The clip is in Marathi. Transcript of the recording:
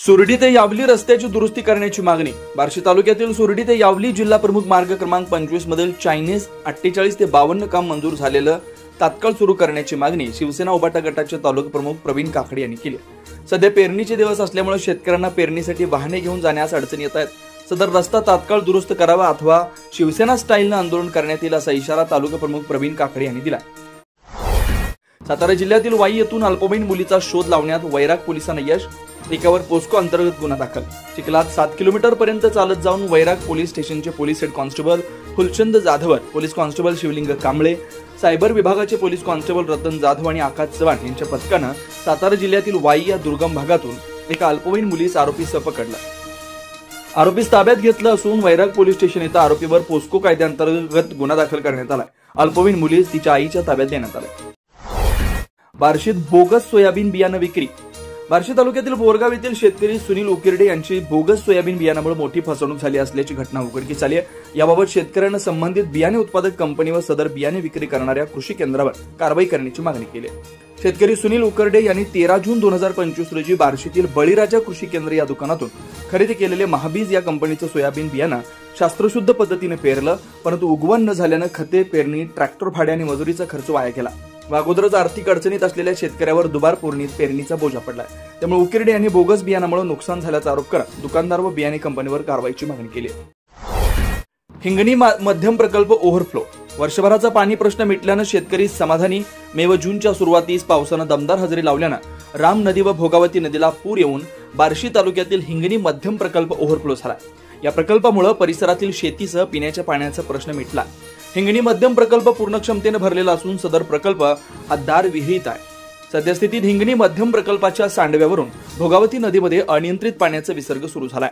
सुरडी ते यावली रस्त्याची दुरुस्ती करण्याची मागणी। बार्शी तालुक्यातील सुरडी ते यावली जिल्हा प्रमुख मार्ग क्रमांक 25 मधील चायनीज 48 ते 52 काम मंजूर झालेलं तात्काळ सुरू करण्याची मागणी शिवसेना उबाटा गटाचे तालुका प्रमुख प्रवीण काकडे यांनी केली। सध्या पेरणीचे दिवस असल्यामुळे शेतकऱ्यांना पेरणीसाठी वाहने घेऊन जाण्यास अडचणी येत आहेत। सदर रस्ता तात्काळ दुरुस्त करावा अथवा शिवसेना स्टाईलने आंदोलन करण्यात येईल असा इशारा तालुका प्रमुख प्रवीण काकडे यांनी दिला। सातारा जिल्ह्यातील वाई येथून अल्पवयीन मुलीचा शोध लावण्यात वैराग पोलिसांना यश। एकावर पोस्को अंतर्गत गुन्हा दाखल। चिखलात 7 किलोमीटर पर्यंत चालत जाऊन वैराग पोलीस स्टेशनचे police head constable Phulchand Jadhav, police constable Shivling Kamble, cyber विभागाचे पोलीस कॉन्स्टेबल रतन जाधव आणि आकाश चव्हाण यांच्या पथकानं सातारा जिल्ह्यातील वाई या दुर्गम भागातून एका अल्पवयीन मुलीस आरोपीसह पकडला। आरोपीस ताब्यात घेतलं असून वैराग पोलीस स्टेशन इथं आरोपीवर पोस्को कायद्याअंतर्गत गुन्हा दाखल करण्यात आलाय। अल्पवयीन मुलीस तिच्या आईच्या ताब्यात देण्यात आलाय। बार्शीत बोगस सोयाबीन बियाणं विक्री। बार्शी तालुक्यातील बोरगाव येथील शेतकरी सुनील उकिरडे यांची बोगस सोयाबीन बियाणामुळे मोठी फसवणूक झाली असल्याची घटना उघडकीस आली आहे। याबाबत शेतकऱ्यांना संबंधित बियाणे उत्पादक कंपनी व सदर बियाणे विक्री करणाऱ्या कृषी केंद्रावर कारवाई करण्याची मागणी केली आहे। शेतकरी सुनील उकिरडे यांनी 13 जून 2025 रोजी बार्शीतील बळीराजा कृषी केंद्र या दुकानातून खरेदी केलेले महाबीज या कंपनीचं सोयाबीन बियाणं शास्त्रशुद्ध पद्धतीने पेरलं, परंतु उगवण न झाल्यानं खते, पेरणी, ट्रॅक्टर भाडे आणि मजुरीचा खर्च वाया गेला। अगोदरच आर्थिक अडचणीत असलेल्या शेतकऱ्यावर दुबार पेरणीचा बोजा पडलाय। त्यामुळे उकिरडे यांनी बोगस बियाणामुळे नुकसान झाल्याचा आरोप करत दुकानदार व बियाणे कंपनीवर कारवाईची मागणी केली आहे। हिंगणी मध्यम प्रकल्प ओव्हरफ्लो। वर्षभराचा पाणी प्रश्न मिटल्यानं शेतकरी समाधानी। मे व जूनच्या सुरुवातीस पावसानं दमदार हजेरी लावल्यानं राम नदी व भोगावती नदीला पूर येऊन बार्शी तालुक्यातील हिंगणी मध्यम प्रकल्प ओव्हरफ्लो झाला। या प्रकल्पामुळे परिसरातील शेतीसह पिण्याच्या पाण्याचा प्रश्न मिटला। हिंगणी मध्यम प्रकल्प पूर्ण क्षमतेने भरलेला असून सदर प्रकल्प हा दार विहिरीत आहे। सद्यस्थितीत हिंगणी मध्यम प्रकल्पाच्या सांडव्यावरून भोगावती नदीमध्ये अनियंत्रित पाण्याचा विसर्ग सुरू झालाय।